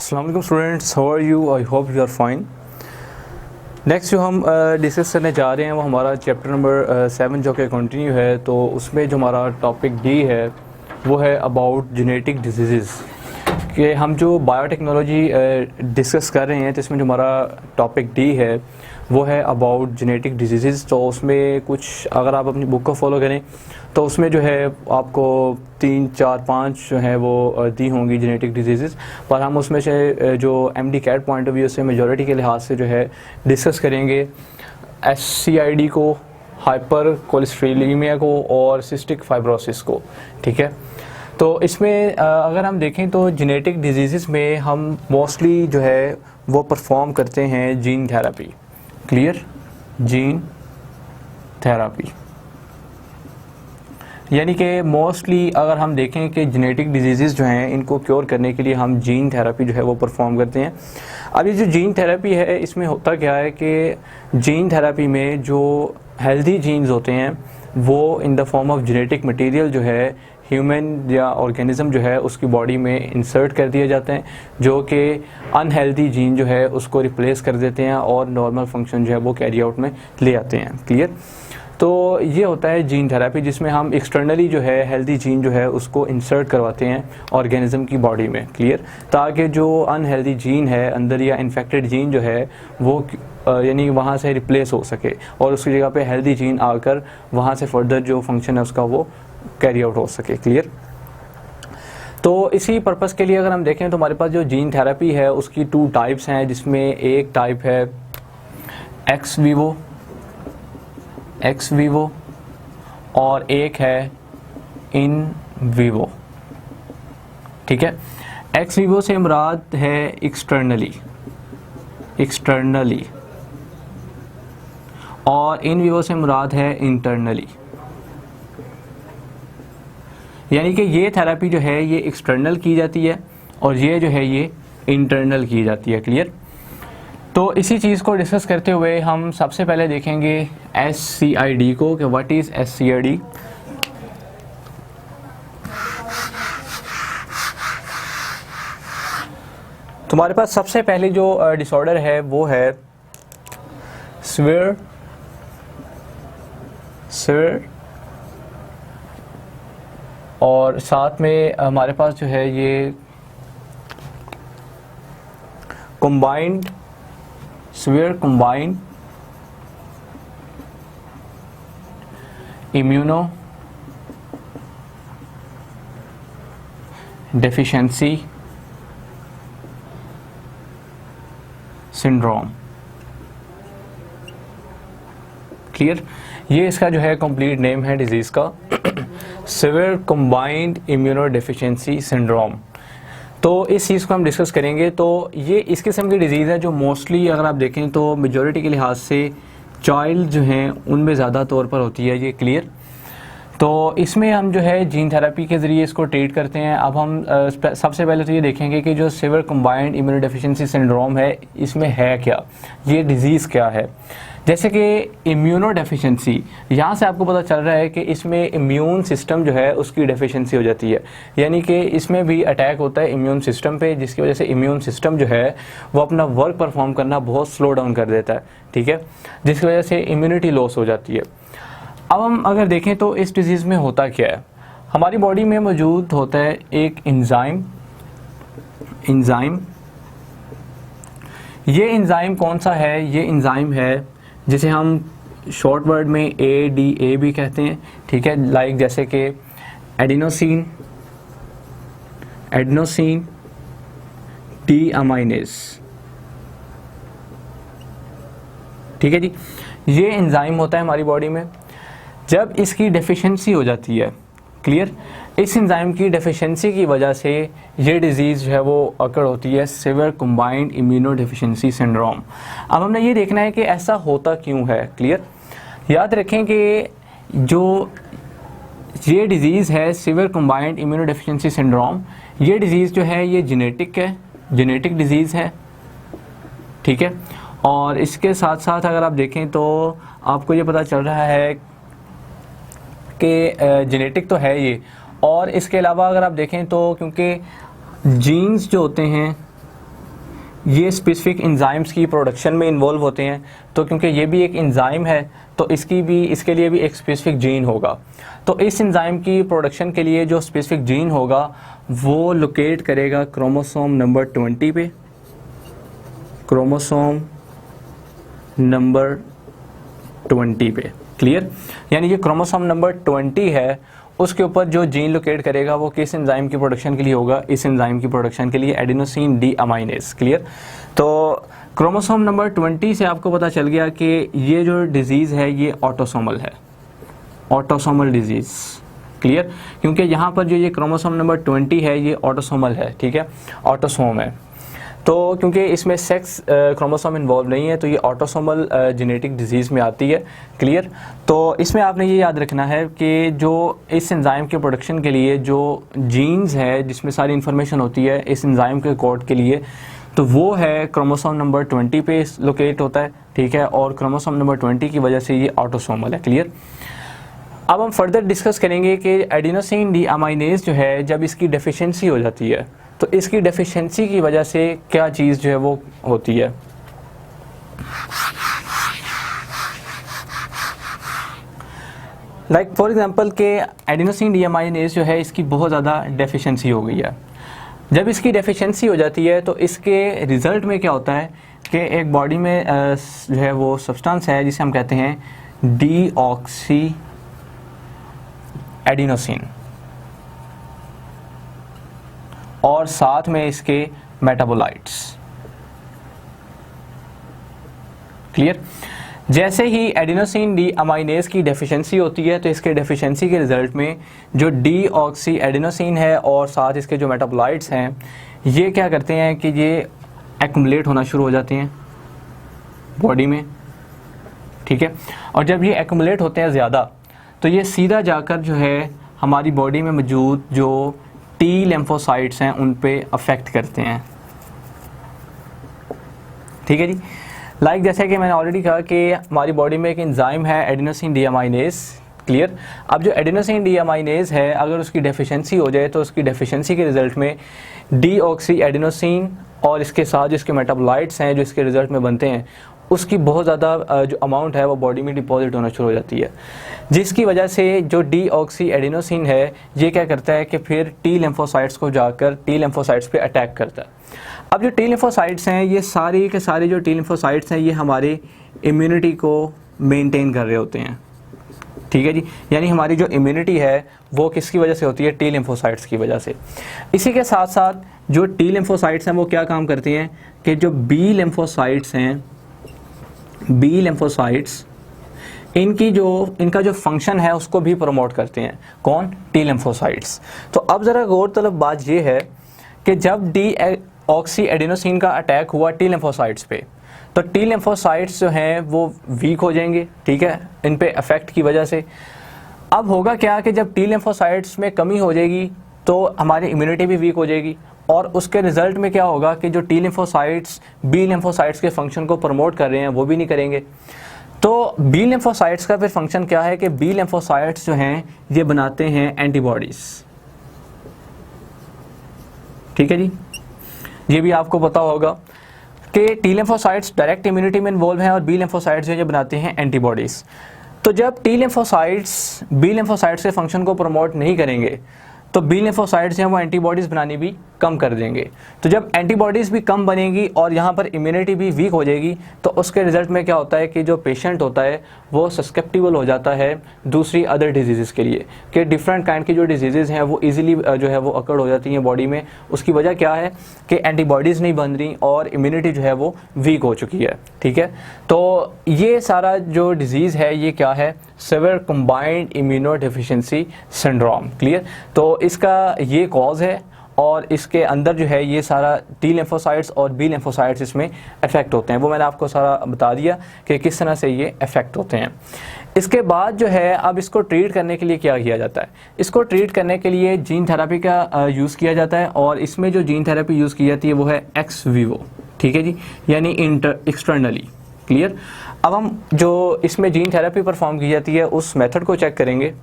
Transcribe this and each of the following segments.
अस्सलाम वालेकुम students, how are you? I hope you are fine. Next जो हम डिस्कस करने जा रहे हैं वो हमारा चैप्टर नंबर 7 जो कि कंटिन्यू है। तो उसमें जो हमारा टॉपिक डी है वो है अबाउट जेनेटिक डिजीज़ कि हम जो बायोटेक्नोलॉजी डिस्कस कर रहे हैं। तो इसमें जो हमारा टॉपिक डी है वो है अबाउट जेनेटिक डिजीज़। तो उसमें कुछ अगर आप अपनी बुक को फॉलो करें तो उसमें जो है आपको 3, 4, 5 जो है वो दी होंगी जेनेटिक डिजीज़, पर हम उसमें से जो MD CAT point of view से मेजॉरिटी के लिहाज से जो है डिस्कस करेंगे SCID को, हाइपर कोलेस्ट्रेलिमिया को और सिस्टिक फाइब्रोसिस को। ठीक है, तो इसमें अगर हम देखें तो जेनेटिक डिजीज़ में हम मोस्टली जो है वो परफॉर्म करते हैं gene therapy. Clear? Gene therapy यानी कि मोस्टली अगर हम देखें कि जेनेटिक डिजीज़ जो हैं इनको क्योर करने के लिए हम जीन थेरेपी जो है वो परफॉर्म करते हैं। अब ये जो जीन थेरेपी है इसमें होता क्या है कि जीन थेरेपी में जो हेल्दी जीन्स होते हैं वो in the form of genetic material जो है ह्यूमन या ऑर्गेनिज्म जो है उसकी बॉडी में इंसर्ट कर दिए जाते हैं, जो कि अनहेल्दी जीन जो है उसको रिप्लेस कर देते हैं और नॉर्मल फंक्शन जो है वो कैरी आउट में ले आते हैं। क्लियर? तो ये होता है जीन थेरेपी, जिसमें हम एक्सटर्नली जो है हेल्दी जीन जो है उसको इंसर्ट करवाते हैं ऑर्गेनिज्म की बॉडी में। क्लियर? ताकि जो अनहेल्दी जीन है अंदर या इन्फेक्टेड जीन जो है वो यानी वहाँ से रिप्लेस हो सके और उसकी जगह पे हेल्दी जीन आकर वहाँ से फर्दर जो फंक्शन है उसका वो कैरी आउट हो सके। क्लियर? तो इसी पर्पस के लिए अगर हम देखें तो हमारे पास जो जीन थेरेपी है उसकी 2 टाइप्स हैं, जिसमें एक टाइप है एक्स वीवो और एक है इन वीवो। ठीक है, एक्स वीवो से मुराद है एक्सटर्नली और इन वीवो से मुराद है इंटरनली। यानी कि ये थेरेपी जो है ये एक्सटर्नल की जाती है और ये जो है ये इंटरनल की जाती है। क्लियर? तो इसी चीज़ को डिस्कस करते हुए हम सबसे पहले देखेंगे SCID को कि व्हाट इज़ SCID। तुम्हारे पास सबसे पहले जो डिसऑर्डर है वो है स्वेयर और साथ में हमारे पास जो है ये combined immuno deficiency syndrome. Clear? ये इसका जो है कंप्लीट नेम है डिजीज़ का, severe combined immuno deficiency syndrome. तो इस चीज़ को हम डिस्कस करेंगे। तो ये इस किस्म की डिजीज़ है जो मोस्टली अगर आप देखें तो मेजॉरिटी के लिहाज से चाइल्ड जो हैं उनमें ज़्यादा तौर पर होती है ये। क्लियर? तो इसमें हम जो है जीन थेरेपी के ज़रिए इसको ट्रीट करते हैं। अब हम सबसे पहले तो ये देखेंगे कि जो severe combined immuno deficiency syndrome है इसमें है क्या, ये डिज़ीज़ क्या है। जैसे कि इम्यूनो डेफिशिएंसी, यहाँ से आपको पता चल रहा है कि इसमें इम्यून सिस्टम जो है उसकी डेफिशिएंसी हो जाती है, यानी कि इसमें भी अटैक होता है इम्यून सिस्टम पे, जिसकी वजह से इम्यून सिस्टम जो है वो अपना वर्क परफॉर्म करना बहुत स्लो डाउन कर देता है। ठीक है, जिसकी वजह से इम्यूनिटी लॉस हो जाती है। अब हम अगर देखें तो इस डिजीज़ में होता क्या है, हमारी बॉडी में मौजूद होता है एक एंजाइम। ये एंजाइम कौन सा है? ये एंजाइम है जिसे हम शॉर्ट वर्ड में ADA भी कहते हैं। ठीक है, लाइक जैसे कि एडिनोसिन डीअमाइनेज। ठीक है जी, ये एंजाइम होता है हमारी बॉडी में। जब इसकी डेफिशिएंसी हो जाती है, क्लियर, इस एंजाइम की डेफिशिएंसी की वजह से ये डिज़ीज़ जो है वो अकर होती है severe combined immuno deficiency syndrome. अब हमने ये देखना है कि ऐसा होता क्यों है। क्लियर? याद रखें कि जो ये डिज़ीज़ है severe combined immuno deficiency syndrome, ये डिज़ीज़ जो है ये जेनेटिक डिज़ीज़ है। ठीक है, और इसके साथ साथ अगर आप देखें तो आपको ये पता चल रहा है कि जेनेटिक तो है ये, और इसके अलावा अगर आप देखें तो क्योंकि जीन्स जो होते हैं ये स्पेसिफिक एंजाइम्स की प्रोडक्शन में इन्वॉल्व होते हैं, तो क्योंकि ये भी एक एंजाइम है तो इसके लिए भी एक स्पेसिफिक जीन होगा। तो इस एंजाइम की प्रोडक्शन के लिए जो स्पेसिफिक जीन होगा वो लोकेट करेगा क्रोमोसोम नंबर 20 पे, क्रोमोसोम नंबर 20 पे। क्लियर? यानी ये क्रोमोसोम नंबर 20 है, उसके ऊपर जो जीन लोकेट करेगा वो किस एंजाइम की प्रोडक्शन के लिए होगा, इस एंजाइम की प्रोडक्शन के लिए, एडिनोसिन डीअमाइनेज। क्लियर? तो क्रोमोसोम नंबर 20 से आपको पता चल गया कि ये जो डिजीज़ है ये ऑटोसोमल है, ऑटोसोमल डिजीज़। क्लियर? क्योंकि यहाँ पर जो ये क्रोमोसोम नंबर 20 है ये ऑटोसोमल है, ठीक है, ऑटोसोम है। तो क्योंकि इसमें सेक्स क्रोमोसोम इन्वॉल्व नहीं है तो ये ऑटोसोमल जेनेटिक डिजीज़ में आती है। क्लियर? तो इसमें आपने ये याद रखना है कि जो इस एंजाइम के प्रोडक्शन के लिए जो जीन्स है जिसमें सारी इन्फॉर्मेशन होती है इस एंजाइम के कोड के लिए, तो वो है क्रोमोसोम नंबर 20 पे लोकेट होता है, ठीक है, और क्रोमोसोम नंबर 20 की वजह से ये ऑटोसोमल है। क्लियर? अब हम फर्दर डिस्कस करेंगे कि एडिनोसिन डीअमाइनेज जो है जब इसकी डेफिशिएंसी हो जाती है तो इसकी डेफिशिएंसी की वजह से क्या चीज़ जो है वो होती है। लाइक फॉर एग्जांपल के एडिनोसिन डीअमाइनेज जो है इसकी बहुत ज़्यादा डेफिशिएंसी हो गई है। जब इसकी डेफिशिएंसी हो जाती है तो इसके रिज़ल्ट में क्या होता है कि एक बॉडी में जो है वो सब्सटेंस है जिसे हम कहते हैं डीऑक्सी एडिनोसिन, और साथ में इसके मेटाबोलाइट्स। क्लियर? जैसे ही एडिनोसिन डीअमाइनेज की डेफिशिएंसी होती है तो इसके डेफिशिएंसी के रिजल्ट में जो डीऑक्सी एडिनोसिन है और साथ इसके जो मेटाबोलाइट्स हैं ये क्या करते हैं कि ये एक्युमुलेट होना शुरू हो जाते हैं बॉडी में, ठीक है, और जब ये एक्युमुलेट होते हैं ज़्यादा तो ये सीधा जाकर जो है हमारी बॉडी में मौजूद जो टी लिम्फोसाइट्स हैं उन पे अफेक्ट करते हैं। ठीक है जी। लाइक जैसे कि मैंने ऑलरेडी कहा कि हमारी बॉडी में एक एंजाइम है एडिनोसिन डीअमाइनेज। क्लियर? अब जो एडिनोसिन डीअमाइनेज है अगर उसकी डेफिशिएंसी हो जाए तो उसकी डेफिशिएंसी के रिजल्ट में डीऑक्सी एडिनोसिन और इसके साथ जो इसके मेटाबोलाइट्स हैं जो इसके रिजल्ट में बनते हैं उसकी बहुत ज़्यादा जो अमाउंट है वो बॉडी में डिपॉजिट होना शुरू हो जाती है, जिसकी वजह से जो डीऑक्सी एडिनोसिन है ये क्या करता है कि फिर टी लिम्फोसाइट्स को जाकर टी लिम्फोसाइट्स पे अटैक करता है। अब जो टी लिम्फोसाइट्स हैं ये सारे के सारे जो टी लिम्फोसाइट्स हैं ये हमारे इम्यूनिटी को मेंटेन कर रहे होते हैं। ठीक है जी, यानी हमारी जो इम्यूनिटी है वो किसकी वजह से होती है? टी लिम्फोसाइट्स की वजह से। इसी के साथ साथ जो टी लिम्फोसाइट्स हैं वो क्या काम करती हैं कि जो बी लिम्फोसाइट्स हैं, बी लिम्फोसाइट्स इनका जो फंक्शन है उसको भी प्रमोट करते हैं। कौन? T lymphocytes. तो अब ज़रा गौरतलब बात ये है कि जब डीऑक्सी एडिनोसिन का अटैक हुआ टी लिम्फोसाइट्स पे तो टी लिम्फोसाइट्स जो हैं वो वीक हो जाएंगे, ठीक है, इन पे अफेक्ट की वजह से। अब होगा क्या कि जब टी लिम्फोसाइट्स में कमी हो जाएगी तो हमारी इम्यूनिटी भी वीक हो जाएगी और उसके रिजल्ट में क्या होगा कि जो टी लिम्फोसाइट्स बी लिम्फोसाइट्स के फंक्शन को प्रमोट कर रहे हैं वो भी नहीं करेंगे। तो बी लिम्फोसाइट्स का फिर फंक्शन क्या है कि बी लिम्फोसाइट्स जो हैं ये बनाते हैं एंटीबॉडीज़। ठीक है जी, ये भी आपको पता होगा कि टी लिम्फोसाइट्स डायरेक्ट इम्यूनिटी में इन्वॉल्व हैं और बी लिम्फोसाइट्स जो बनाते हैं एंटीबॉडीज़। तो जब टी लिम्फोसाइट्स बी लिम्फोसाइट्स के फंक्शन को प्रमोट नहीं करेंगे तो बी लिम्फोसाइट्स हैं वो एंटीबॉडीज़ बनानी भी कम कर देंगे। तो जब एंटीबॉडीज़ भी कम बनेगी और यहाँ पर इम्यूनिटी भी वीक हो जाएगी तो उसके रिजल्ट में क्या होता है कि जो पेशेंट होता है वो सस्केप्टिबल हो जाता है दूसरी अदर डिजीज़ के लिए, कि डिफरेंट काइंड की जो डिजीज़ हैं वो इजीली जो है वो अकड़ हो जाती हैं बॉडी में। उसकी वजह क्या है कि एंटीबॉडीज़ नहीं बन रही और इम्यूनिटी जो है वो वीक हो चुकी है। ठीक है, तो ये सारा जो डिजीज़ है ये क्या है? Severe combined immuno deficiency syndrome. Clear? तो इसका ये कॉज है और इसके अंदर जो है ये सारा टी लिम्फोसाइट्स और बी लिम्फोसाइट्स इसमें अफेक्ट होते हैं। वो मैंने आपको सारा बता दिया कि किस तरह से ये अफेक्ट होते हैं। इसके बाद जो है अब इसको ट्रीट करने के लिए क्या किया जाता है? इसको ट्रीट करने के लिए जीन थेरेपी का यूज़ किया जाता है और इसमें जो जीन थेरेपी यूज़ की जाती है वो है एक्स वीवो। ठीक है जी, यानी एक्सटर्नली। क्लियर? अब हम जो इसमें जीन थेरेपी परफॉर्म की जाती है उस मेथड को चेक करेंगे।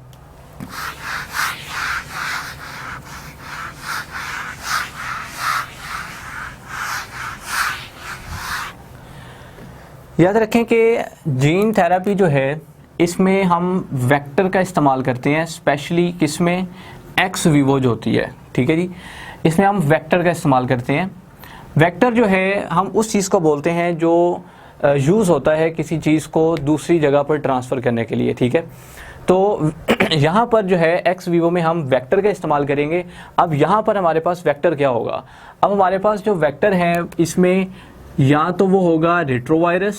याद रखें कि जीन थेरेपी जो है इसमें हम वेक्टर का इस्तेमाल करते हैं, स्पेशली किसमें, एक्स विवो जो होती है, ठीक है जी, इसमें हम वेक्टर का इस्तेमाल करते हैं। वेक्टर जो है हम उस चीज़ को बोलते हैं जो यूज़ होता है किसी चीज़ को दूसरी जगह पर ट्रांसफ़र करने के लिए, ठीक है। तो यहाँ पर जो है एक्स विवो में हम वेक्टर का इस्तेमाल करेंगे। अब यहाँ पर हमारे पास वेक्टर क्या होगा, अब हमारे पास जो वेक्टर है इसमें या तो वो होगा रेट्रोवायरस,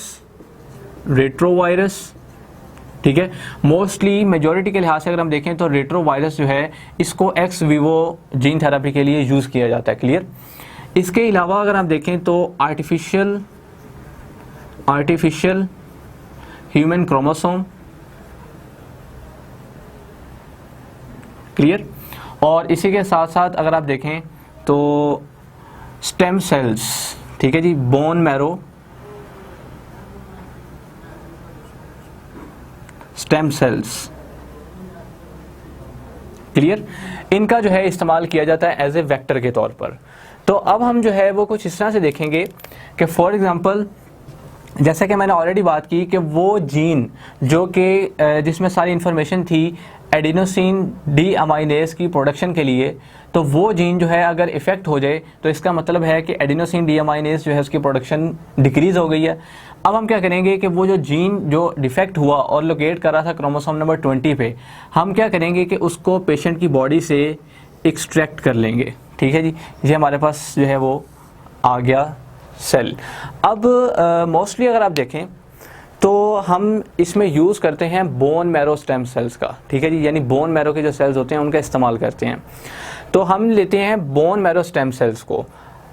ठीक है। मोस्टली मेजॉरिटी के लिहाज से अगर हम देखें तो रेट्रोवायरस जो है इसको एक्स विवो जीन थेरेपी के लिए यूज़ किया जाता है, क्लियर। इसके अलावा अगर हम देखें तो आर्टिफिशियल ह्यूमन क्रोमोसोम, क्लियर। और इसी के साथ साथ अगर आप देखें तो स्टेम सेल्स, ठीक है जी, bone marrow, stem cells, clear, इनका जो है इस्तेमाल किया जाता है एज ए वेक्टर के तौर पर। तो अब हम जो है वो कुछ इस तरह से देखेंगे कि फॉर एग्जांपल जैसा कि मैंने ऑलरेडी बात की कि वो जीन जो कि जिसमें सारी इंफॉर्मेशन थी एडिनोसिन डी अमाइनेज की प्रोडक्शन के लिए, तो वो जीन जो है अगर इफेक्ट हो जाए तो इसका मतलब है कि एडिनोसिन डी अमाइनेज जो है उसकी प्रोडक्शन डिक्रीज हो गई है। अब हम क्या करेंगे कि वो जो जीन जो डिफेक्ट हुआ और लोकेट कर रहा था क्रोमोसोम नंबर 20 पे, हम क्या करेंगे कि उसको पेशेंट की बॉडी से एक्सट्रैक्ट कर लेंगे, ठीक है जी। ये हमारे पास जो है वो आ गया सेल। अब मोस्टली अगर आप देखें तो हम इसमें यूज़ करते हैं बोन मैरो स्टेम सेल्स का, ठीक है जी, यानी बोन मैरो के जो सेल्स होते हैं उनका इस्तेमाल करते हैं। तो हम लेते हैं बोन मैरो स्टेम सेल्स को।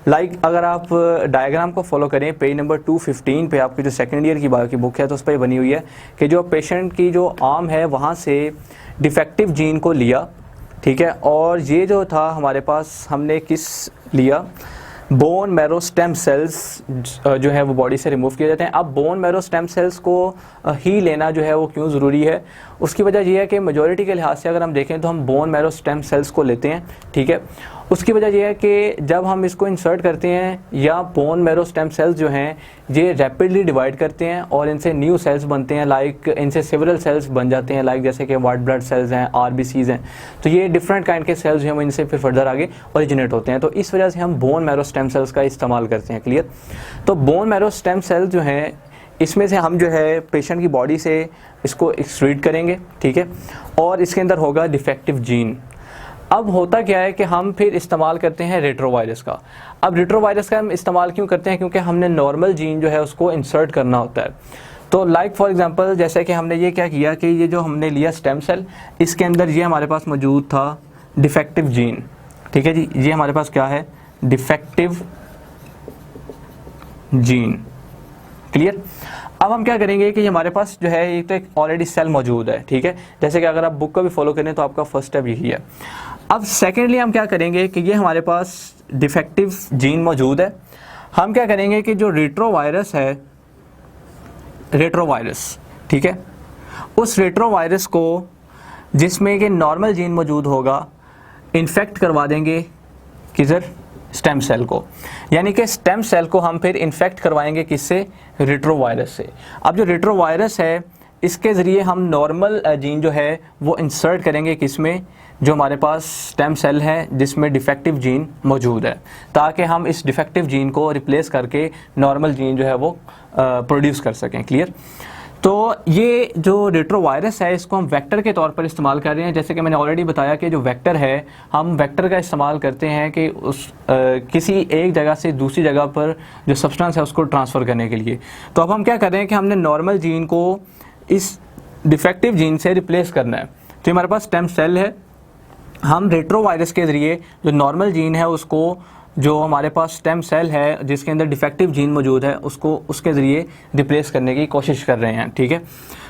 अगर आप डायग्राम को फॉलो करें, पेज नंबर 215 पे आपकी जो सेकेंड ईयर की बायो की बुक है तो उस पर बनी हुई है कि जो पेशेंट की जो आर्म है वहाँ से डिफेक्टिव जीन को लिया, ठीक है, और ये जो था हमारे पास हमने किस लिया, बोन मैरो स्टेम सेल्स जो है वो बॉडी से रिमूव किए जाते हैं। अब बोन मैरो स्टेम सेल्स को ही लेना जो है वो क्यों ज़रूरी है, उसकी वजह यह है कि मेजॉरिटी के लिहाज से अगर हम देखें तो हम बोन मैरो स्टेम सेल्स को लेते हैं, ठीक है। उसकी वजह यह है कि जब हम इसको इंसर्ट करते हैं या बोन मैरो स्टेम सेल्स जो हैं ये रैपिडली डिवाइड करते हैं और इनसे न्यू सेल्स बनते हैं, लाइक इनसे सेवरल सेल्स बन जाते हैं, लाइक जैसे कि वाइट ब्लड सेल्स हैं, आरबीसीज हैं। तो ये डिफरेंट काइंड के सेल्स जो हैं वो इनसे फिर फर्दर आगे ओरिजिनेट होते हैं। तो इस वजह से हम बोन मैरो स्टेम सेल्स का इस्तेमाल करते हैं, क्लियर। तो बोन मैरो स्टेम सेल्स जो हैं इसमें से हम जो है पेशेंट की बॉडी से इसको एक्सट्रीट करेंगे, ठीक है, और इसके अंदर होगा डिफेक्टिव जीन। अब होता क्या है कि हम फिर इस्तेमाल करते हैं रेट्रोवायरस का। अब रेट्रोवायरस का हम इस्तेमाल क्यों करते हैं, क्योंकि हमने नॉर्मल जीन जो है उसको इंसर्ट करना होता है। तो लाइक फॉर एग्जांपल जैसे कि हमने ये क्या किया कि ये जो हमने लिया स्टेम सेल, इसके अंदर ये हमारे पास मौजूद था डिफेक्टिव जीन, ठीक है जी, ये हमारे पास क्या है, डिफेक्टिव जीन, क्लियर। अब हम क्या करेंगे कि हमारे पास जो है एक तो एक ऑलरेडी सेल मौजूद है, ठीक है, जैसे कि अगर आप बुक को भी फॉलो करें तो आपका फर्स्ट स्टेप यही है। अब सेकेंडली हम क्या करेंगे कि ये हमारे पास डिफेक्टिव जीन मौजूद है, हम क्या करेंगे कि जो रेट्रोवायरस है, रेट्रोवायरस, ठीक है, उस रेट्रोवायरस को जिसमें कि नॉर्मल जीन मौजूद होगा इन्फेक्ट करवा देंगे किधर, स्टेम सेल को, यानी कि स्टेम सेल को हम फिर इन्फेक्ट करवाएंगे किससे, रेट्रोवायरस से। अब जो रेट्रोवायरस है इसके ज़रिए हम नॉर्मल जीन जो है वो इंसर्ट करेंगे किसमें, जो हमारे पास स्टेम सेल है जिसमें डिफेक्टिव जीन मौजूद है, ताकि हम इस डिफेक्टिव जीन को रिप्लेस करके नॉर्मल जीन जो है वो प्रोड्यूस कर सकें, क्लियर। तो ये जो रेट्रोवायरस है इसको हम वेक्टर के तौर पर इस्तेमाल कर रहे हैं। जैसे कि मैंने ऑलरेडी बताया कि जो वेक्टर है हम वेक्टर का इस्तेमाल करते हैं कि उस किसी एक जगह से दूसरी जगह पर जो सब्सटेंस है उसको ट्रांसफ़र करने के लिए। तो अब हम क्या कर रहे हैं कि हमने नॉर्मल जीन को इस डिफेक्टिव जीन से रिप्लेस करना है। तो हमारे पास स्टेम सेल है, हम रेट्रोवायरस के ज़रिए जो नॉर्मल जीन है उसको, जो हमारे पास स्टेम सेल है जिसके अंदर डिफेक्टिव जीन मौजूद है उसको उसके ज़रिए रिप्लेस करने की कोशिश कर रहे हैं, ठीक है।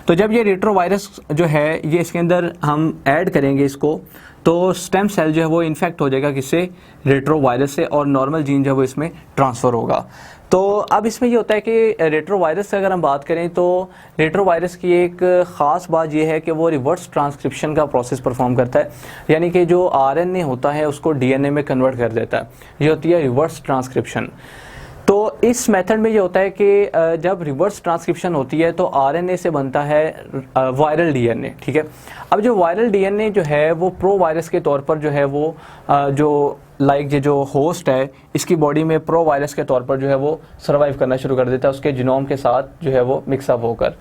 तो जब ये रेट्रोवायरस जो है ये इसके अंदर हम ऐड करेंगे इसको, तो स्टेम सेल जो है वो इन्फेक्ट हो जाएगा किससे, रेट्रोवायरस से, और नॉर्मल जीन जो है वो इसमें ट्रांसफ़र होगा। तो अब इसमें ये होता है कि रेट्रोवायरस से अगर हम बात करें तो रेट्रोवायरस की एक ख़ास बात ये है कि वो रिवर्स ट्रांसक्रिप्शन का प्रोसेस परफॉर्म करता है, यानी कि जो आरएनए होता है उसको डीएनए में कन्वर्ट कर देता है। ये होती है रिवर्स ट्रांसक्रिप्शन। तो इस मेथड में ये होता है कि जब रिवर्स ट्रांसक्रिप्शन होती है तो आरएनए से बनता है वायरल डीएनए, ठीक है। अब जो वायरल डीएनए जो है वो प्रो वायरस के तौर पर जो है वो जो लाइक ये जो होस्ट है इसकी बॉडी में प्रो वायरस के तौर पर जो है वो सर्वाइव करना शुरू कर देता है उसके जीनोम के साथ जो है वो मिक्सअप होकर।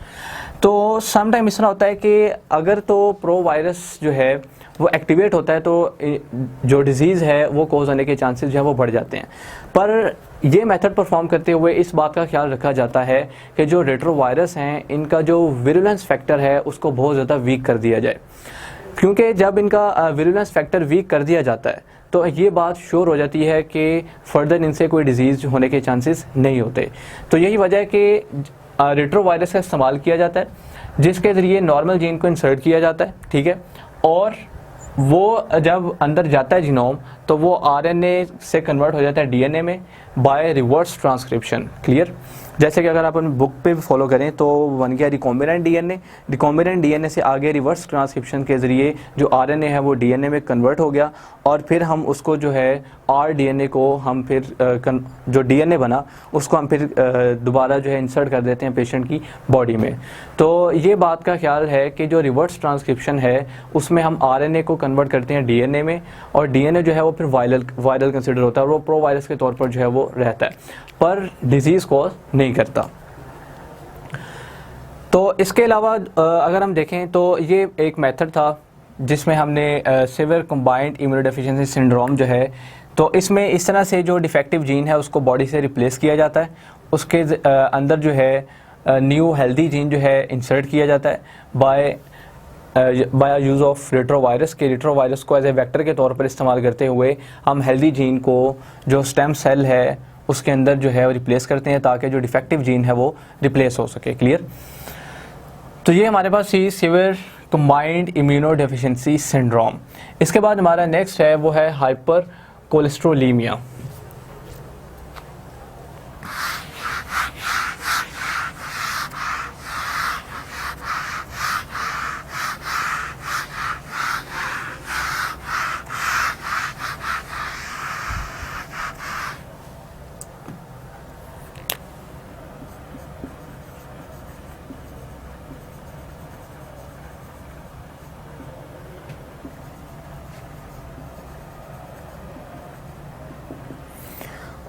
तो सम टाइम इस तरह होता है कि अगर तो प्रो वायरस जो है वो एक्टिवेट होता है तो जो डिजीज़ है वो कोज होने के चांसेस जो है वो बढ़ जाते हैं। पर ये मेथड परफॉर्म करते हुए इस बात का ख्याल रखा जाता है कि जो रेट्रोवायरस हैं इनका जो विरुलेंस फैक्टर है उसको बहुत ज़्यादा वीक कर दिया जाए, क्योंकि जब इनका विरुलेंस फैक्टर वीक कर दिया जाता है तो ये बात श्योर हो जाती है कि फर्दर इनसे कोई डिजीज़ होने के चांसेस नहीं होते। तो यही वजह है कि रेट्रोवायरस का इस्तेमाल किया जाता है जिसके ज़रिए नॉर्मल जीन को इंसर्ट किया जाता है, ठीक है, और वो जब अंदर जाता है जीनोम तो वो आरएनए से कन्वर्ट हो जाता है डीएनए में बाय रिवर्स ट्रांसक्रिप्शन। क्लियर? जैसे कि अगर आप अपन बुक पे फॉलो करें तो बन गया रिकॉम्बिनेंट डीएनए, रिकॉम्बिनेंट डीएनए से आगे रिवर्स ट्रांसक्रिप्शन के ज़रिए जो आरएनए है वो डीएनए में कन्वर्ट हो गया और फिर हम उसको जो है आरडीएनए को हम फिर जो डीएनए बना उसको हम फिर दोबारा जो है इंसर्ट कर देते हैं पेशेंट की बॉडी में। तो ये बात का ख्याल है कि जो रिवर्स ट्रांसक्रिप्शन है उसमें हम आरएनए को कन्वर्ट करते हैं डीएनए में और डीएनए जो है वो फिर वायरल कंसिडर होता है और वो प्रो वायरस के तौर पर जो है वो रहता है पर डिजीज़ कॉज नहीं करता। तो इसके अलावा अगर हम देखें तो ये एक मेथड था जिसमें हमने सीवियर कंबाइंड इम्यूनोडेफिशिएंसी सिंड्रोम जो है, तो इसमें इस तरह से जो डिफेक्टिव जीन है उसको बॉडी से रिप्लेस किया जाता है, उसके अंदर जो है न्यू हेल्दी जीन जो है इंसर्ट किया जाता है बाय यूज़ ऑफ रेट्रोवायरस के रेट्रोवायरस को एज ए वेक्टर के तौर पर इस्तेमाल करते हुए हम हेल्दी जीन को जो स्टेम सेल है उसके अंदर जो है रिप्लेस करते हैं ताकि जो डिफेक्टिव जीन है वो रिप्लेस हो सके। क्लियर? तो ये हमारे पास ही सीवियर कंबाइंड इम्यूनोडेफिशिएंसी सिंड्रोम। इसके बाद हमारा नेक्स्ट है वो है हाइपर कोलेस्ट्रोलीमिया।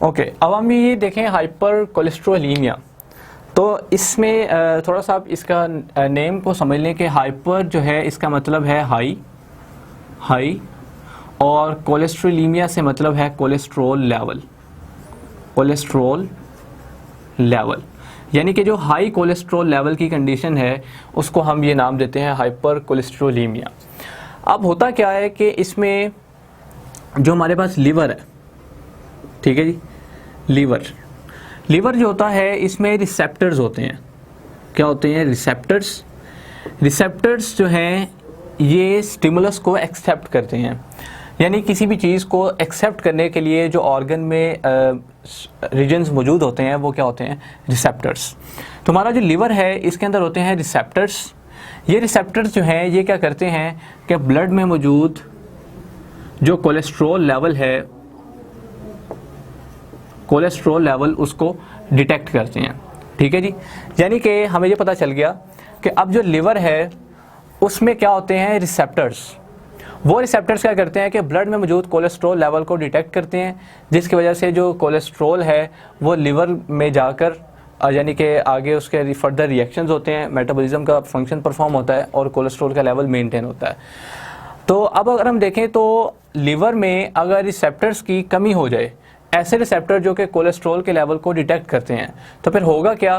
ओके, अब हम ये देखें हाइपर कोलेस्ट्रोलीमिया। तो इसमें थोड़ा सा आप इसका नेम को समझ लें कि हाइपर जो है इसका मतलब है हाई और कोलेस्ट्रोलीमिया से मतलब है कोलेस्ट्रोल लेवल, यानी कि जो हाई कोलेस्ट्रोल लेवल की कंडीशन है उसको हम ये नाम देते हैं हाइपर कोलेस्ट्रोलीमिया। अब होता क्या है कि इसमें जो हमारे पास लीवर है, ठीक है जी, लीवर जो होता है इसमें रिसेप्टर्स होते हैं। क्या होते हैं? रिसेप्टर्स जो हैं ये स्टिमुलस को एक्सेप्ट करते हैं, यानी किसी भी चीज़ को एक्सेप्ट करने के लिए जो ऑर्गन में रीजन्स मौजूद होते हैं वो क्या होते हैं? रिसेप्टर्स। तो हमारा जो लीवर है इसके अंदर होते हैं रिसेप्टर्स। ये रिसेप्टर्स जो हैं ये क्या करते हैं कि ब्लड में मौजूद जो कोलेस्ट्रॉल लेवल उसको डिटेक्ट करते हैं, ठीक है जी। यानी कि हमें ये पता चल गया कि अब जो लिवर है उसमें क्या होते हैं? रिसेप्टर्स। वो रिसेप्टर्स क्या करते हैं कि ब्लड में मौजूद कोलेस्ट्रॉल लेवल को डिटेक्ट करते हैं, जिसकी वजह से जो कोलेस्ट्रॉल है वो लिवर में जाकर यानी कि आगे उसके फर्दर रिएक्शंस होते हैं, मेटाबॉलिज्म का फंक्शन परफॉर्म होता है और कोलेस्ट्रॉल का लेवल मेंटेन होता है। तो अब अगर हम देखें तो लिवर में अगर रिसेप्टर्स की कमी हो जाए, ऐसे रिसेप्टर जो कि कोलेस्ट्रॉल के लेवल को डिटेक्ट करते हैं, तो फिर होगा क्या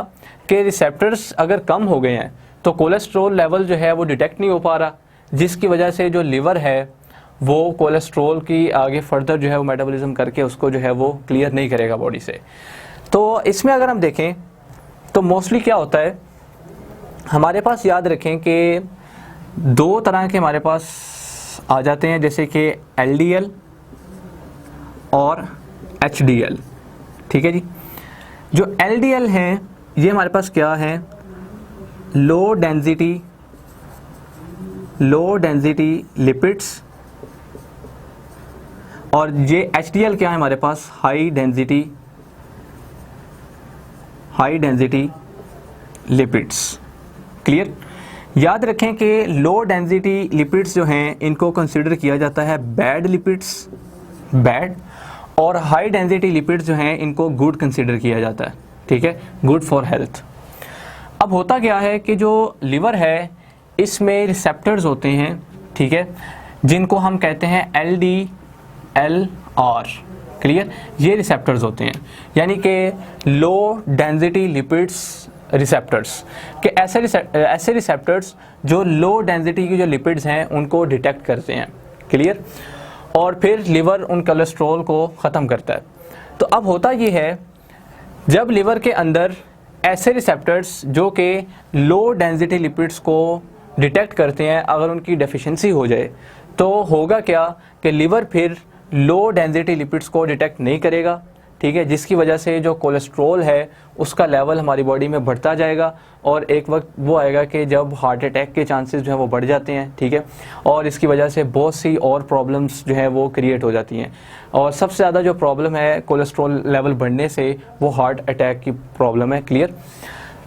कि रिसेप्टर्स अगर कम हो गए हैं तो कोलेस्ट्रॉल लेवल जो है वो डिटेक्ट नहीं हो पा रहा, जिसकी वजह से जो लिवर है वो कोलेस्ट्रॉल की आगे फर्दर जो है वो मेटाबॉलिज्म करके उसको जो है वो क्लियर नहीं करेगा बॉडी से। तो इसमें अगर हम देखें तो मोस्टली क्या होता है, हमारे पास याद रखें कि दो तरह के हमारे पास आ जाते हैं, जैसे कि LDL और HDL, ठीक है जी। जो LDL हैं ये हमारे पास क्या है? लो डेंसिटी लिपिड्स, और ये HDL क्या है हमारे पास? High density high density lipids. Clear. याद रखें कि लो डेंसिटी लिपिड्स जो हैं इनको कंसिडर किया जाता है बैड लिपिड्स, बैड, और हाई डेंसिटी लिपिड्स जो हैं इनको गुड कंसिडर किया जाता है, ठीक है, गुड फॉर हेल्थ। अब होता क्या है कि जो लिवर है इसमें रिसेप्टर्स होते हैं, ठीक है, जिनको हम कहते हैं LDLR। क्लियर। ये रिसेप्टर्स होते हैं, यानी कि लो डेंसिटी लिपिड्स रिसेप्टर्स के ऐसे रिसेप्टर्स जो लो डेंसिटी की जो लिपिड्स हैं उनको डिटेक्ट करते हैं। क्लियर। और फिर लिवर उन कोलेस्ट्रॉल को ख़त्म करता है। तो अब होता ये है, जब लिवर के अंदर ऐसे रिसेप्टर्स जो कि लो डेंसिटी लिपिड्स को डिटेक्ट करते हैं, अगर उनकी डेफिशिएंसी हो जाए तो होगा क्या कि लिवर फिर लो डेंसिटी लिपिड्स को डिटेक्ट नहीं करेगा, ठीक है, जिसकी वजह से जो कोलेस्ट्रॉल है उसका लेवल हमारी बॉडी में बढ़ता जाएगा और एक वक्त वो आएगा कि जब हार्ट अटैक के चांसेस जो है वो बढ़ जाते हैं, ठीक है, और इसकी वजह से बहुत सी और प्रॉब्लम्स जो है वो क्रिएट हो जाती हैं। और सबसे ज़्यादा जो प्रॉब्लम है कोलेस्ट्रॉल लेवल बढ़ने से वो हार्ट अटैक की प्रॉब्लम है। क्लियर।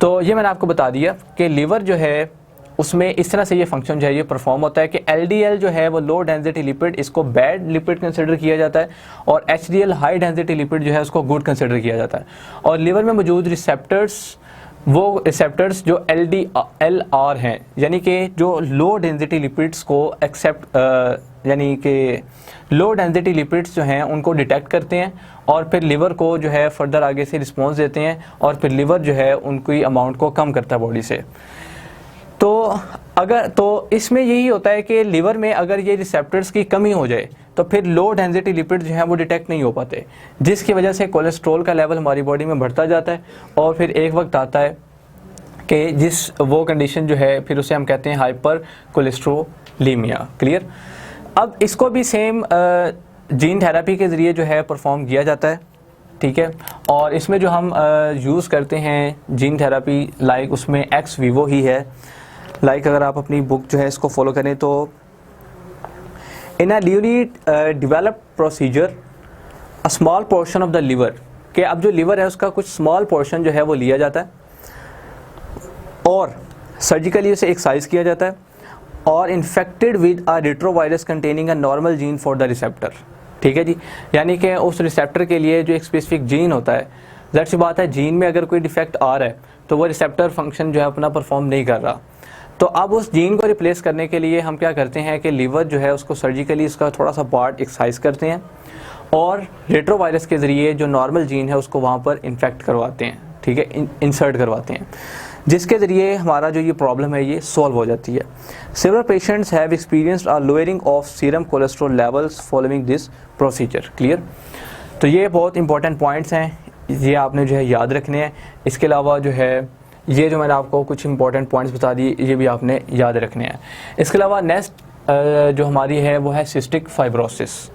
तो ये मैंने आपको बता दिया कि लिवर जो है उसमें इस तरह से ये फंक्शन जो है ये परफॉर्म होता है कि LDL जो है वो लो डेंसिटी लिपिड, इसको बैड लिपिड कंसिडर किया जाता है, और HDL हाई डेंसिटी लिपिड जो है उसको गुड कंसिडर किया जाता है। और लिवर में मौजूद रिसेप्टर्स, वो रिसेप्टर्स जो LDLR हैं, यानी कि जो लो डेंसिटी लिपिड्स को एक्सेप्ट, यानी कि लो डेंसिटी लिपिड्स जो हैं उनको डिटेक्ट करते हैं और फिर लिवर को जो है फर्दर आगे से रिस्पॉन्स देते हैं और फिर लिवर जो है उनकी अमाउंट को कम करता है बॉडी से। तो इसमें यही होता है कि लिवर में अगर ये रिसेप्टर्स की कमी हो जाए तो फिर लो डेंसिटी लिपिड जो हैं वो डिटेक्ट नहीं हो पाते, जिसकी वजह से कोलेस्ट्रॉल का लेवल हमारी बॉडी में बढ़ता जाता है और फिर एक वक्त आता है कि वो कंडीशन जो है फिर उसे हम कहते हैं हाइपर कोलेस्ट्रोलीमिया। क्लियर। अब इसको भी सेम जीन थेरेपी के ज़रिए जो है परफॉर्म किया जाता है, ठीक है, और इसमें जो हम यूज़ करते हैं जीन थेरेपी, लाइक उसमें एक्स वीवो ही है। लाइक अगर आप अपनी बुक जो है इसको फॉलो करें तो in a newly developed procedure a small portion of the liver, कि अब जो लिवर है उसका कुछ स्मॉल पोर्शन जो है वो लिया जाता है और सर्जिकली उसे एक्साइज किया जाता है और infected with a retrovirus containing a normal gene for the receptor. ठीक है जी, यानी कि उस रिसेप्टर के लिए जो एक स्पेसिफिक जीन होता है, ज़ाहिर सी बात है जीन में अगर कोई डिफेक्ट आ रहा है तो वो रिसेप्टर फंक्शन जो है अपना परफॉर्म नहीं कर रहा। तो अब उस जीन को रिप्लेस करने के लिए हम क्या करते हैं कि लीवर जो है उसको सर्जिकली इसका थोड़ा सा पार्ट एक्साइज करते हैं और रेट्रोवायरस के ज़रिए जो नॉर्मल जीन है उसको वहाँ पर इन्फेक्ट करवाते हैं, ठीक है, इंसर्ट करवाते हैं, जिसके ज़रिए हमारा जो ये प्रॉब्लम है ये सॉल्व हो जाती है। Several patients have experienced a lowering of serum cholesterol levels following this procedure. Clear. तो ये बहुत इंपॉर्टेंट पॉइंट्स हैं, ये आपने जो है याद रखने हैं। इसके अलावा जो है ये जो मैंने आपको कुछ इंपॉर्टेंट पॉइंट्स बता दिए ये भी आपने याद रखने हैं। इसके अलावा नेक्स्ट जो हमारी है वो है सिस्टिक फाइब्रोसिस।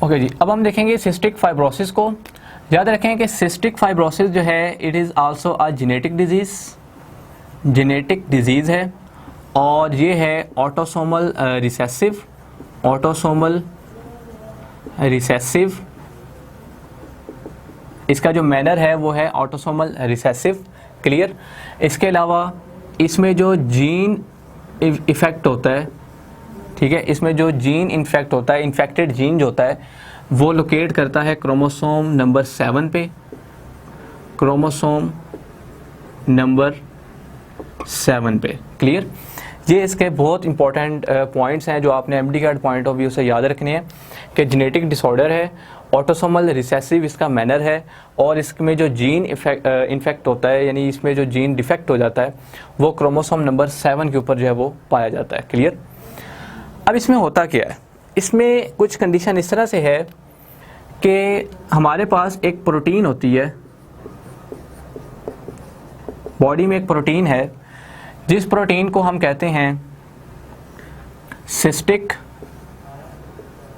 ओके जी, अब हम देखेंगे सिस्टिक फाइब्रोसिस को। याद रखें कि सिस्टिक फाइब्रोसिस जो है it is also a genetic disease है और ये है ऑटोसोमल रिसेसिव। इसका जो मैनर है वो है ऑटोसोमल रिसेसिव। क्लियर। इसके अलावा इसमें जो जीन इफेक्ट होता है, ठीक है, इसमें जो जीन इन्फेक्ट होता है, इन्फेक्टेड जीन जो होता है वो लोकेट करता है क्रोमोसोम नंबर 7 पे, क्रोमोसोम नंबर 7 पे। क्लियर। ये इसके बहुत इंपॉर्टेंट पॉइंट्स हैं जो आपने MD card point of view से याद रखने हैं कि जेनेटिक डिसऑर्डर है, ऑटोसोमल रिसेसिव इसका मैनर है और इसमें जो जीन इन्फेक्ट होता है यानी इसमें जो जीन डिफेक्ट हो जाता है वो क्रोमोसोम नंबर 7 के ऊपर जो है वो पाया जाता है। क्लियर। अब इसमें होता क्या है, इसमें कुछ कंडीशन इस तरह से है कि हमारे पास एक प्रोटीन होती है, बॉडी में एक प्रोटीन है जिस प्रोटीन को हम कहते हैं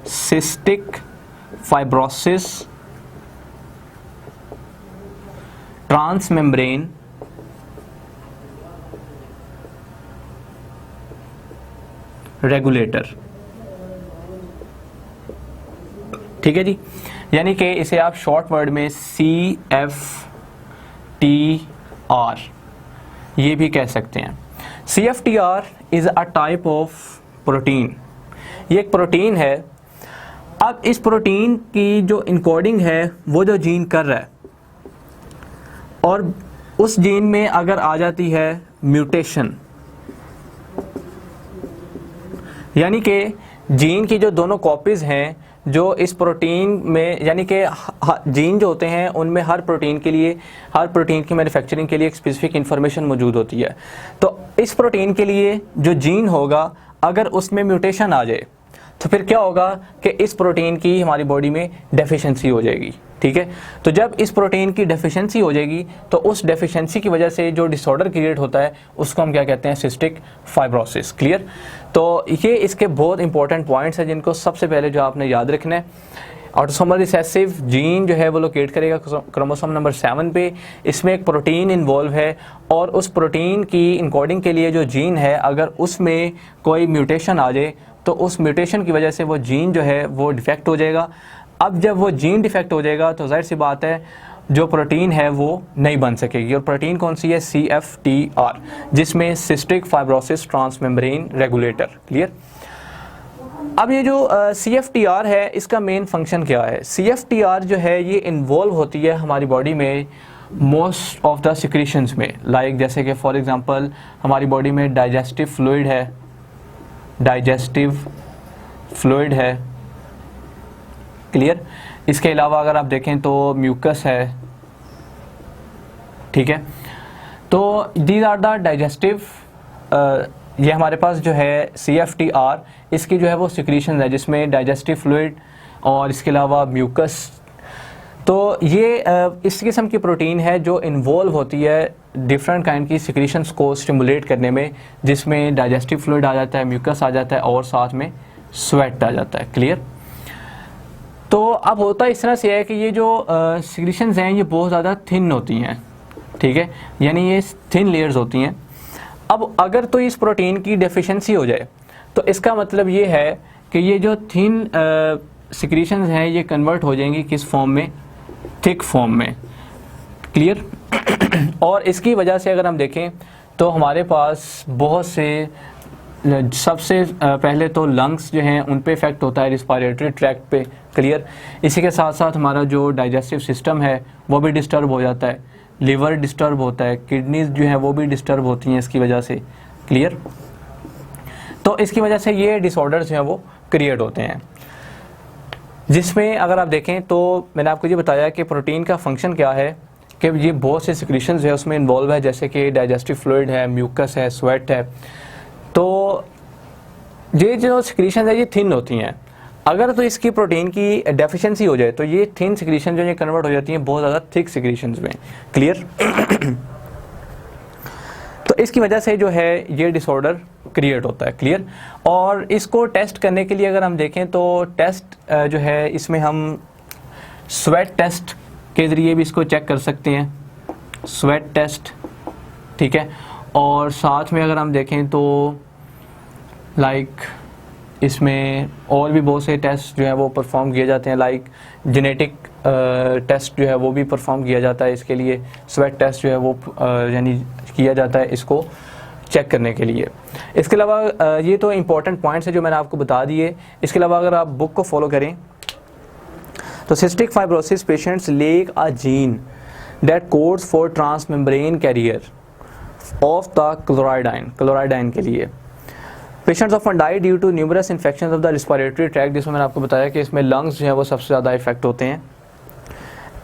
सिस्टिक फाइब्रोसिस ट्रांसमेम्ब्रेन रेगुलेटर। ठीक है जी, यानी कि इसे आप शॉर्ट वर्ड में CFTR ये भी कह सकते हैं। CFTR is a type of protein, ये एक प्रोटीन है। अब इस प्रोटीन की जो इनकोडिंग है वो जो जीन कर रहा है, और उस जीन में अगर आ जाती है म्यूटेशन, यानी कि जीन की जो दोनों कॉपीज़ हैं जो इस प्रोटीन में, यानी कि जीन जो होते हैं उनमें हर प्रोटीन की मैन्युफैक्चरिंग के लिए एक स्पेसिफिक इंफॉर्मेशन मौजूद होती है। तो इस प्रोटीन के लिए जो जीन होगा, अगर उसमें म्यूटेशन आ जाए तो फिर क्या होगा कि इस प्रोटीन की हमारी बॉडी में डेफिशिएंसी हो जाएगी। ठीक है, तो जब इस प्रोटीन की डेफिशिएंसी हो जाएगी तो उस डेफिशिएंसी की वजह से जो डिसऑर्डर क्रिएट होता है उसको हम क्या कहते हैं, सिस्टिक फाइब्रोसिस। क्लियर? तो ये इसके बहुत इंपॉर्टेंट पॉइंट्स हैं जिनको सबसे पहले जो आपने याद रखना है। ऑटोसोमल रिसेसिव जीन जो है वो लोकेट करेगा क्रोमोसोम नंबर 7 पे। इसमें एक प्रोटीन इन्वॉल्व है और उस प्रोटीन की इनकोडिंग के लिए जो जीन है, अगर उसमें कोई म्यूटेशन आ जाए तो उस म्यूटेशन की वजह से वो जीन जो है वो डिफेक्ट हो जाएगा। अब जब वो जीन डिफेक्ट हो जाएगा तो जाहिर सी बात है जो प्रोटीन है वो नहीं बन सकेगी। और प्रोटीन कौन सी है? CFTR, जिसमें cystic fibrosis transmembrane regulator. Clear? अब ये जो CFTR है इसका मेन फंक्शन क्या है? CFTR जो है ये इन्वॉल्व होती है हमारी बॉडी में मोस्ट ऑफ द सिक्रीशंस में, लाइक जैसे कि फॉर एग्जांपल हमारी बॉडी में डाइजेस्टिव फ्लूइड है। क्लियर? इसके अलावा अगर आप देखें तो म्यूकस है। ठीक है, तो दीज आर द डाइजेस्टिव, ये हमारे पास जो है CFTR इसकी जो है वो सिक्रीशन है जिसमें डाइजेस्टिव फ्लूइड और इसके अलावा म्यूकस। तो ये इस किस्म की प्रोटीन है जो इन्वॉल्व होती है डिफरेंट काइंड की सिक्रीशंस को स्टिमुलेट करने में, जिसमें डाइजेस्टिव फ्लूइड आ जाता है, म्यूकस आ जाता है और साथ में स्वेट आ जाता है। क्लियर? तो अब होता इस तरह से है कि ये जो सिक्रीशंस हैं ये बहुत ज़्यादा थिन होती हैं। ठीक है, यानी ये थिन लेयर्स होती हैं। अब अगर तो इस प्रोटीन की डेफिशिएंसी हो जाए तो इसका मतलब ये है कि ये जो थिन सिक्रीशंस हैं ये कन्वर्ट हो जाएंगी किस फॉर्म में? थिक फॉर्म में। क्लियर? और इसकी वजह से अगर हम देखें तो हमारे पास बहुत से, सबसे पहले तो लंग्स जो हैं उन पे इफेक्ट होता है, रिस्पायरेटरी ट्रैक्ट पे। क्लियर? इसी के साथ साथ हमारा जो डाइजेस्टिव सिस्टम है वो भी डिस्टर्ब हो जाता है, लिवर डिस्टर्ब होता है, किडनीज जो है वो भी डिस्टर्ब होती हैं इसकी वजह से। क्लियर? तो इसकी वजह से ये डिसऑर्डर्स जो हैं वो क्रिएट होते हैं, जिसमें अगर आप देखें तो मैंने आपको ये बताया कि प्रोटीन का फंक्शन क्या है कि ये बहुत से सिक्रीशंस है उसमें इन्वॉल्व है, जैसे कि डाइजेस्टिव फ्लूइड है, म्यूकस है, स्वेट है। तो ये जो सिक्रीशन है ये थिन होती हैं। अगर तो इसकी प्रोटीन की डेफिशिएंसी हो जाए तो ये थिन सिक्रीशन जो ये कन्वर्ट हो जाती हैं बहुत ज़्यादा थिक सिक्रीशंस में। क्लियर? तो इसकी वजह से जो है ये डिसऑर्डर क्रिएट होता है। क्लियर? और इसको टेस्ट करने के लिए अगर हम देखें तो टेस्ट जो है इसमें हम स्वेट टेस्ट के ज़रिए भी इसको चेक कर सकते हैं, स्वेट टेस्ट। ठीक है, और साथ में अगर हम देखें तो लाइक इसमें और भी बहुत से टेस्ट जो है वो परफॉर्म किए जाते हैं, लाइक जेनेटिक टेस्ट जो है वो भी परफॉर्म किया जाता है इसके लिए। स्वेट टेस्ट जो है वो यानी किया जाता है इसको चेक करने के लिए। इसके अलावा ये तो इम्पॉर्टेंट पॉइंट्स है जो मैंने आपको बता दिए। इसके अलावा अगर आप बुक को फॉलो करें तो cystic fibrosis patients lack a gene that codes for transmembrane carrier of the chloride ion के लिए। Patients often die due to numerous infections of the respiratory tract, जिसमें मैंने आपको बताया कि इसमें लंग्स जो है वो सबसे ज़्यादा इफेक्ट होते हैं।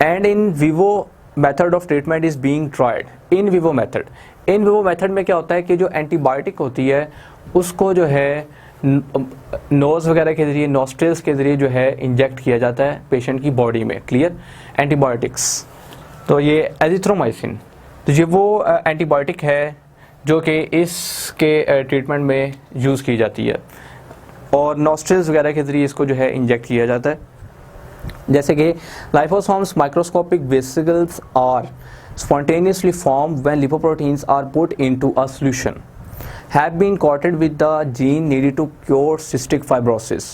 And in vivo method of treatment is being tried. In vivo method में क्या होता है कि जो एंटीबायोटिक होती है उसको जो है नोज़ वगैरह के ज़रिए, नॉस्ट्रिल्स के ज़रिए जो है इंजेक्ट किया जाता है पेशेंट की बॉडी में। क्लियर? एंटीबायोटिक्स, तो ये एजिथ्रोमाइसिन, तो ये वो एंटीबायोटिक है जो कि इसके ट्रीटमेंट में यूज़ की जाती है। और नॉस्ट्रल्स वगैरह के ज़रिए इसको जो है इंजेक्ट किया जाता है। जैसे कि liposomes microscopic vesicles are spontaneously formed when lipoproteins are put into a solution, have been coated with the gene needed to cure cystic fibrosis.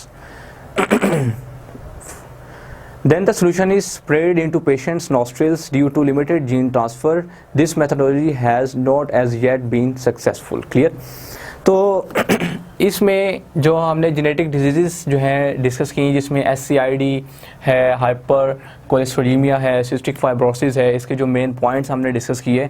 Then the solution is sprayed into patients' nostrils due to limited gene transfer. This methodology has not as yet been successful. Clear? तो इसमें जो हमने genetic disease जो हैं discuss की, जिसमें SCID है, hyper कोलेस्टेरोलीमिया है, सिस्टिक फाइब्रोसिस है, इसके जो मेन पॉइंट्स हमने डिस्कस किए।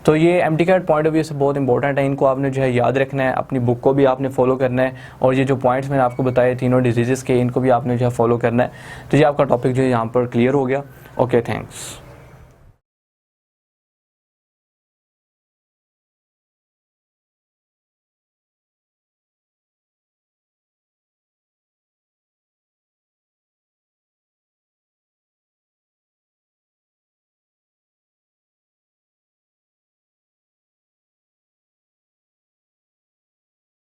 तो ये MTCAT पॉइंट ऑफ व्यू से बहुत इंपॉर्टेंट है, इनको आपने जो है याद रखना है, अपनी बुक को भी आपने फॉलो करना है, और ये जो पॉइंट्स मैंने आपको बताए तीनों डिजीज़ के, इनको भी आपने जो है फॉलो करना है। तो ये आपका टॉपिक जो है यहाँ पर क्लियर हो गया। Okay, thanks.